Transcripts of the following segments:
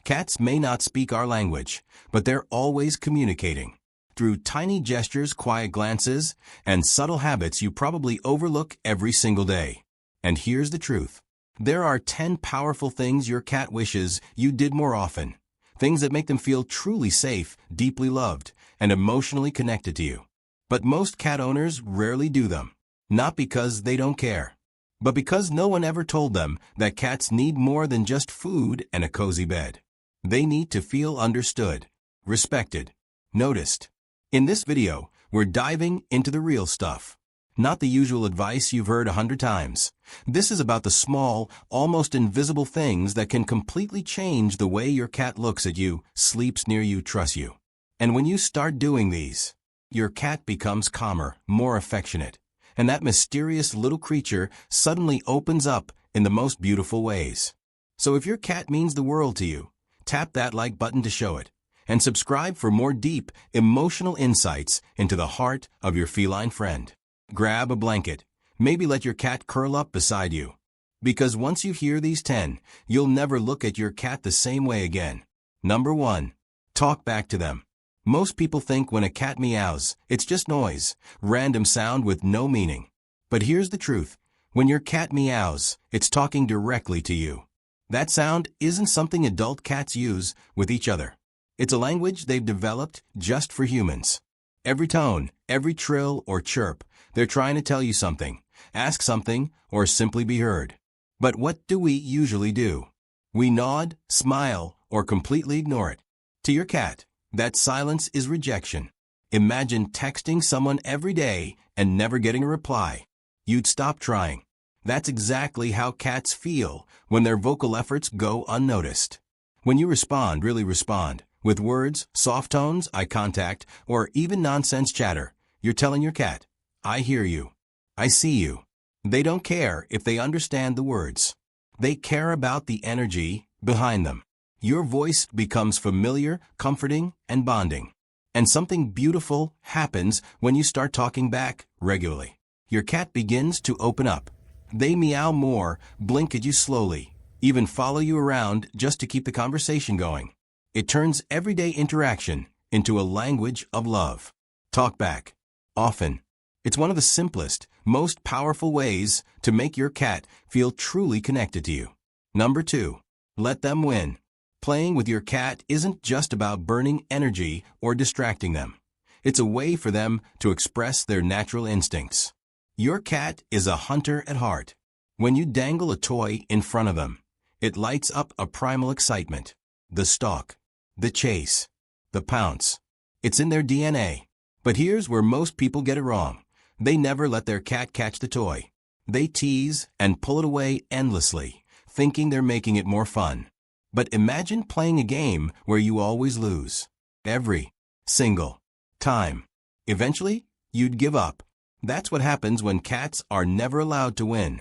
Cats may not speak our language, but they're always communicating. Through tiny gestures, quiet glances, and subtle habits you probably overlook every single day. And here's the truth. There are 10 powerful things your cat wishes you did more often. Things that make them feel truly safe, deeply loved, and emotionally connected to you. But most cat owners rarely do them. Not because they don't care, but because no one ever told them that cats need more than just food and a cozy bed. They need to feel understood, respected, noticed. In this video, we're diving into the real stuff. Not the usual advice you've heard 100 times. This is about the small, almost invisible things that can completely change the way your cat looks at you, sleeps near you, trusts you. And when you start doing these, your cat becomes calmer, more affectionate, and that mysterious little creature suddenly opens up in the most beautiful ways. So if your cat means the world to you, tap that like button to show it, and subscribe for more deep, emotional insights into the heart of your feline friend. Grab a blanket, maybe let your cat curl up beside you. Because once you hear these 10, you'll never look at your cat the same way again. Number 1. Talk back to them. Most people think when a cat meows, it's just noise, random sound with no meaning. But here's the truth. When your cat meows, it's talking directly to you. That sound isn't something adult cats use with each other. It's a language they've developed just for humans. Every tone, every trill or chirp, they're trying to tell you something, ask something, or simply be heard. But what do we usually do? We nod, smile, or completely ignore it. To your cat, that silence is rejection. Imagine texting someone every day and never getting a reply. You'd stop trying. That's exactly how cats feel when their vocal efforts go unnoticed. When you respond, really respond, with words, soft tones, eye contact, or even nonsense chatter, you're telling your cat, I hear you. I see you. They don't care if they understand the words. They care about the energy behind them. Your voice becomes familiar, comforting, and bonding. And something beautiful happens when you start talking back regularly. Your cat begins to open up. They meow more, blink at you slowly, even follow you around just to keep the conversation going. It turns everyday interaction into a language of love. Talk back. Often. It's one of the simplest, most powerful ways to make your cat feel truly connected to you. Number 2. Let them win. Playing with your cat isn't just about burning energy or distracting them. It's a way for them to express their natural instincts. Your cat is a hunter at heart. When you dangle a toy in front of them, it lights up a primal excitement. The stalk, the chase, the pounce. It's in their DNA. But here's where most people get it wrong. They never let their cat catch the toy. They tease and pull it away endlessly, thinking they're making it more fun. But imagine playing a game where you always lose. Every single time. Eventually, you'd give up. That's what happens when cats are never allowed to win.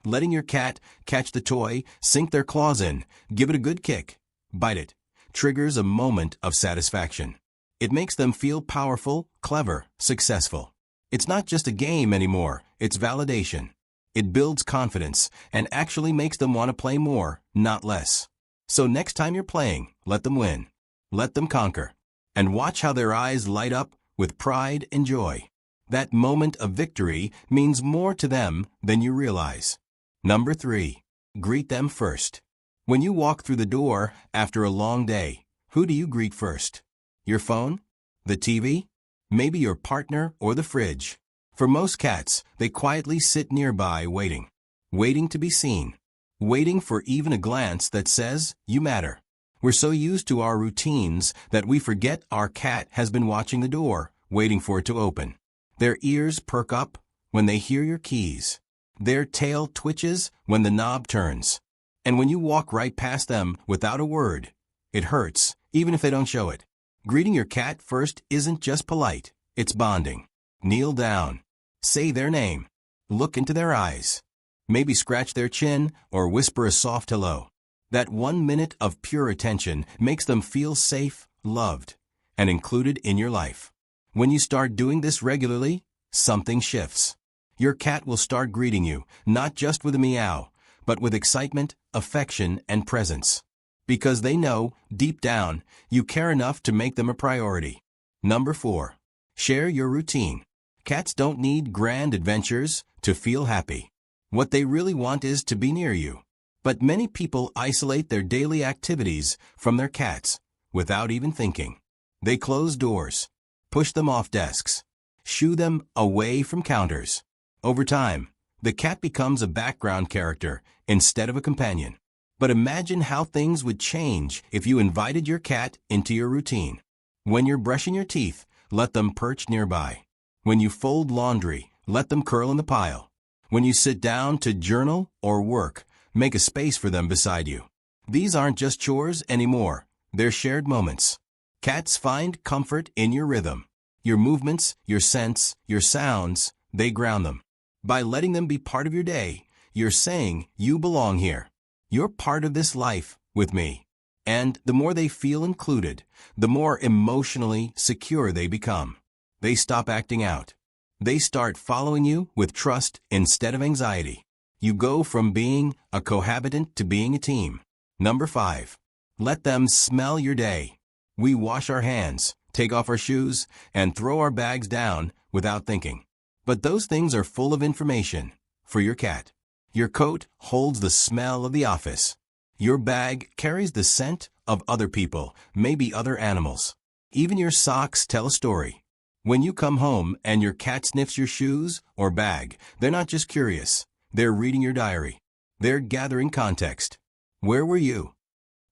Letting your cat catch the toy, sink their claws in, give it a good kick, bite it, triggers a moment of satisfaction. It makes them feel powerful, clever, successful. It's not just a game anymore, it's validation. It builds confidence and actually makes them want to play more, not less. So next time you're playing, let them win. Let them conquer. And watch how their eyes light up with pride and joy. That moment of victory means more to them than you realize. Number 3. Greet them first. When you walk through the door after a long day, who do you greet first? Your phone? The TV? Maybe your partner or the fridge? For most cats, they quietly sit nearby waiting. Waiting to be seen. Waiting for even a glance that says, you matter. We're so used to our routines that we forget our cat has been watching the door, waiting for it to open. Their ears perk up when they hear your keys. Their tail twitches when the knob turns. And when you walk right past them without a word, it hurts, even if they don't show it. Greeting your cat first isn't just polite, it's bonding. Kneel down. Say their name. Look into their eyes. Maybe scratch their chin or whisper a soft hello. That 1 minute of pure attention makes them feel safe, loved, and included in your life. When you start doing this regularly, something shifts. Your cat will start greeting you, not just with a meow, but with excitement, affection, and presence. Because they know, deep down, you care enough to make them a priority. Number 4. Share your routine. Cats don't need grand adventures to feel happy. What they really want is to be near you. But many people isolate their daily activities from their cats without even thinking. They close doors, push them off desks, shoo them away from counters. Over time, the cat becomes a background character instead of a companion. But imagine how things would change if you invited your cat into your routine. When you're brushing your teeth, let them perch nearby. When you fold laundry, let them curl in the pile. When you sit down to journal or work, make a space for them beside you. These aren't just chores anymore. They're shared moments. Cats find comfort in your rhythm. Your movements, your scents, your sounds, they ground them. By letting them be part of your day, you're saying you belong here. You're part of this life with me. And the more they feel included, the more emotionally secure they become. They stop acting out. They start following you with trust instead of anxiety. You go from being a cohabitant to being a team. Number 5. Let them smell your day. We wash our hands, take off our shoes, and throw our bags down without thinking. But those things are full of information for your cat. Your coat holds the smell of the office. Your bag carries the scent of other people, maybe other animals. Even your socks tell a story. When you come home and your cat sniffs your shoes or bag, they're not just curious. They're reading your diary. They're gathering context. Where were you?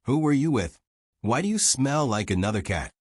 Who were you with? Why do you smell like another cat?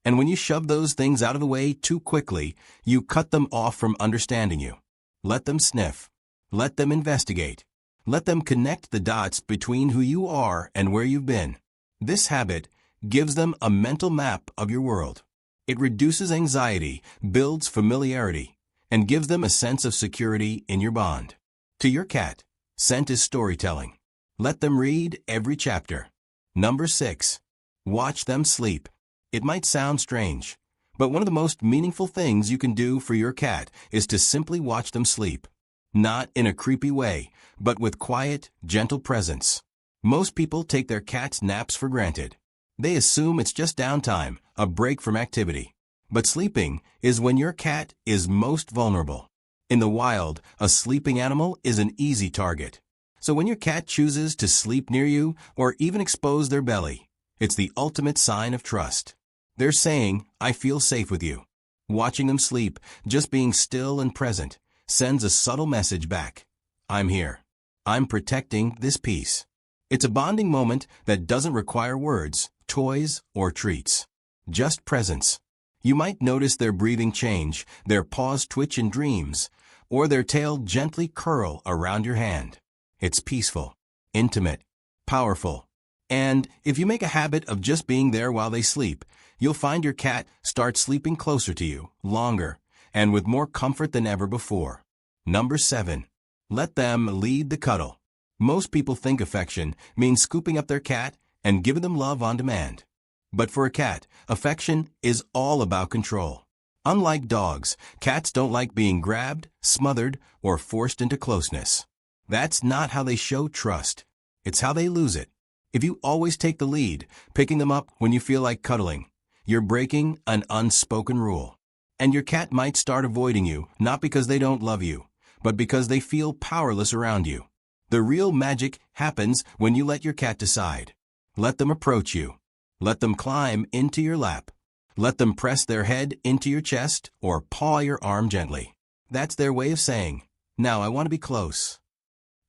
And when you shove those things out of the way too quickly, you cut them off from understanding you. Let them sniff. Let them investigate. Let them connect the dots between who you are and where you've been. This habit gives them a mental map of your world. It reduces anxiety, builds familiarity, and gives them a sense of security in your bond. To your cat, scent is storytelling. Let them read every chapter. Number 6. Watch them sleep. It might sound strange, but one of the most meaningful things you can do for your cat is to simply watch them sleep. Not in a creepy way, but with quiet, gentle presence. Most people take their cat's naps for granted. They assume it's just downtime, a break from activity. But sleeping is when your cat is most vulnerable. In the wild, a sleeping animal is an easy target. So when your cat chooses to sleep near you or even expose their belly, it's the ultimate sign of trust. They're saying, I feel safe with you. Watching them sleep, just being still and present, sends a subtle message back. I'm here. I'm protecting this peace. It's a bonding moment that doesn't require words, toys, or treats. Just presence. You might notice their breathing change, their paws twitch in dreams, or their tail gently curl around your hand. It's peaceful, intimate, powerful. And if you make a habit of just being there while they sleep, you'll find your cat start sleeping closer to you, longer, and with more comfort than ever before. Number 7. Let them lead the cuddle. Most people think affection means scooping up their cat and giving them love on demand. But for a cat, affection is all about control. Unlike dogs, cats don't like being grabbed, smothered, or forced into closeness. That's not how they show trust. It's how they lose it. If you always take the lead, picking them up when you feel like cuddling, you're breaking an unspoken rule. And your cat might start avoiding you, not because they don't love you, but because they feel powerless around you. The real magic happens when you let your cat decide. Let them approach you. Let them climb into your lap. Let them press their head into your chest or paw your arm gently. That's their way of saying, now I want to be close.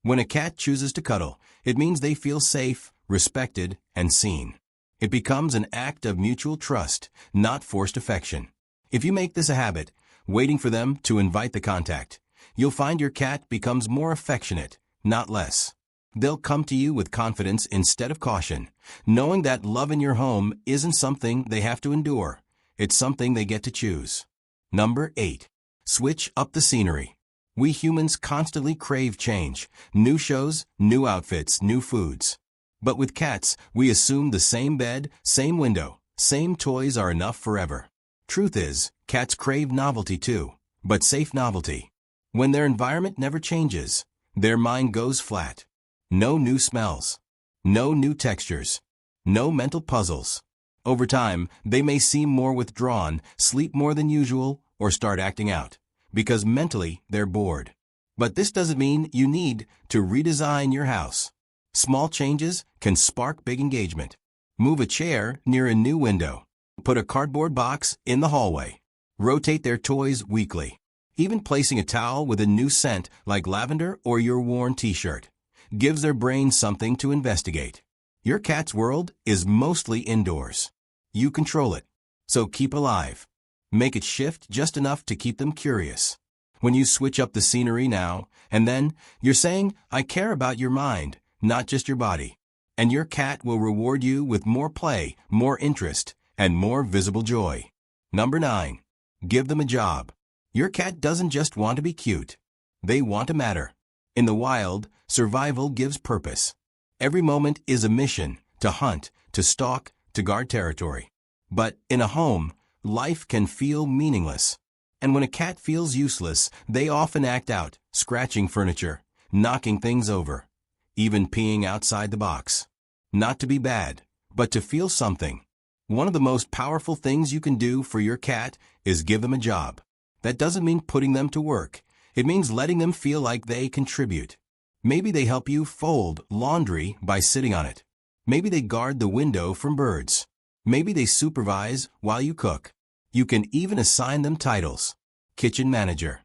When a cat chooses to cuddle, it means they feel safe, respected, and seen. It becomes an act of mutual trust, not forced affection. If you make this a habit, waiting for them to invite the contact, you'll find your cat becomes more affectionate, not less. They'll come to you with confidence instead of caution, knowing that love in your home isn't something they have to endure. It's something they get to choose. Number 8. Switch up the scenery. We humans constantly crave change. New shows, new outfits, new foods. But with cats, we assume the same bed, same window, same toys are enough forever. Truth is, cats crave novelty too, but safe novelty. When their environment never changes, their mind goes flat. No new smells. No new textures. No mental puzzles. Over time, they may seem more withdrawn, sleep more than usual, or start acting out, because mentally they're bored. But this doesn't mean you need to redesign your house. Small changes can spark big engagement. Move a chair near a new window. Put a cardboard box in the hallway. Rotate their toys weekly. Even placing a towel with a new scent like lavender or your worn t-shirt gives their brain something to investigate. Your cat's world is mostly indoors. You control it, so keep alive. Make it shift just enough to keep them curious. When you switch up the scenery now and then, you're saying, I care about your mind, not just your body. And your cat will reward you with more play, more interest, and more visible joy. Number 9. Give them a job. Your cat doesn't just want to be cute. They want to matter. In the wild, survival gives purpose. Every moment is a mission, to hunt, to stalk, to guard territory. But in a home, life can feel meaningless. And when a cat feels useless, they often act out, scratching furniture, knocking things over, even peeing outside the box. Not to be bad, but to feel something. One of the most powerful things you can do for your cat is give them a job. That doesn't mean putting them to work. It means letting them feel like they contribute. Maybe they help you fold laundry by sitting on it. Maybe they guard the window from birds. Maybe they supervise while you cook. You can even assign them titles. Kitchen manager,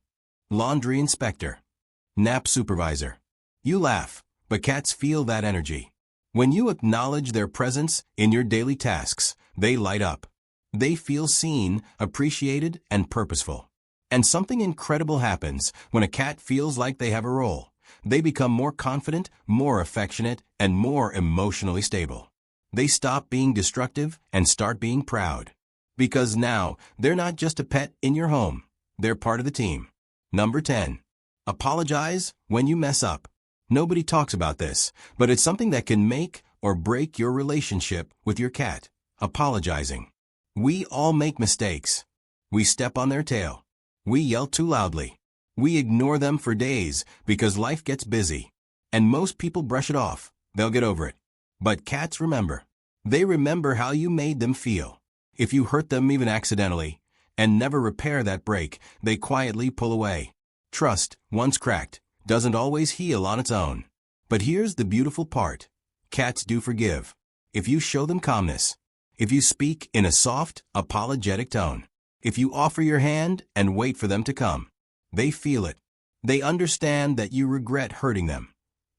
laundry inspector, nap supervisor. You laugh, but cats feel that energy. When you acknowledge their presence in your daily tasks, they light up. They feel seen, appreciated, and purposeful. And something incredible happens when a cat feels like they have a role. They become more confident, more affectionate, and more emotionally stable. They stop being destructive and start being proud. Because now, they're not just a pet in your home. They're part of the team. Number 10. Apologize when you mess up. Nobody talks about this, but it's something that can make or break your relationship with your cat. Apologizing. We all make mistakes. We step on their tail. We yell too loudly. We ignore them for days because life gets busy. And most people brush it off. They'll get over it. But cats remember. They remember how you made them feel. If you hurt them even accidentally and never repair that break, they quietly pull away. Trust, once cracked, doesn't always heal on its own. But here's the beautiful part. Cats do forgive. If you show them calmness. If you speak in a soft, apologetic tone. If you offer your hand and wait for them to come. They feel it. They understand that you regret hurting them,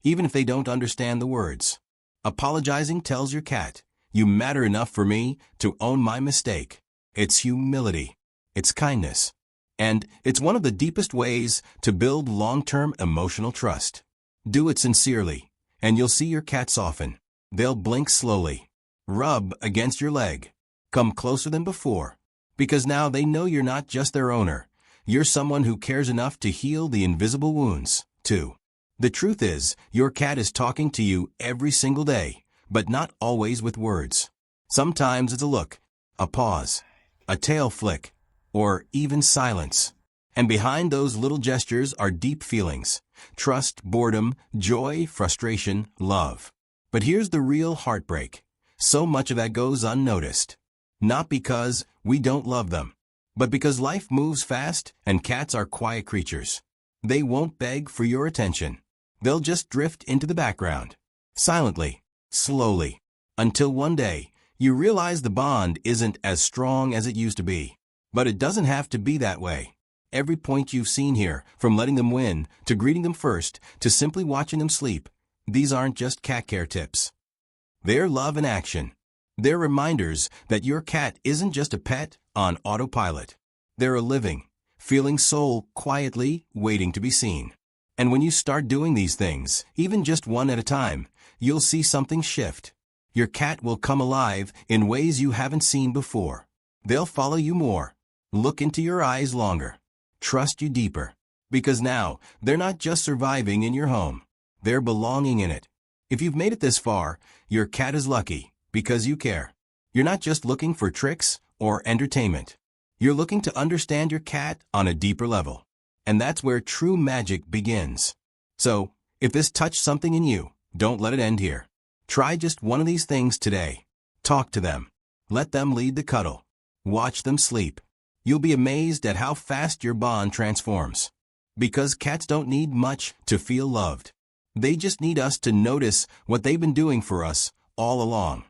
even if they don't understand the words. Apologizing tells your cat, you matter enough for me to own my mistake. It's humility. It's kindness. And it's one of the deepest ways to build long-term emotional trust. Do it sincerely, and you'll see your cat soften. They'll blink slowly. Rub against your leg. Come closer than before. Because now they know you're not just their owner. You're someone who cares enough to heal the invisible wounds, too. The truth is, your cat is talking to you every single day, but not always with words. Sometimes it's a look, a pause, a tail flick, or even silence. And behind those little gestures are deep feelings: trust, boredom, joy, frustration, love. But here's the real heartbreak. So much of that goes unnoticed. Not because we don't love them, but because life moves fast and cats are quiet creatures. They won't beg for your attention. They'll just drift into the background, silently, slowly, until one day you realize the bond isn't as strong as it used to be. But it doesn't have to be that way. Every point you've seen here, from letting them win, to greeting them first, to simply watching them sleep, these aren't just cat care tips. They're love in action. They're reminders that your cat isn't just a pet on autopilot. They're a living, feeling soul quietly waiting to be seen. And when you start doing these things, even just one at a time, you'll see something shift. Your cat will come alive in ways you haven't seen before. They'll follow you more, look into your eyes longer, trust you deeper. Because now, they're not just surviving in your home. They're belonging in it. If you've made it this far, your cat is lucky, because you care. You're not just looking for tricks or entertainment. You're looking to understand your cat on a deeper level. And that's where true magic begins. So, if this touched something in you, don't let it end here. Try just one of these things today. Talk to them. Let them lead the cuddle. Watch them sleep. You'll be amazed at how fast your bond transforms. Because cats don't need much to feel loved. They just need us to notice what they've been doing for us all along.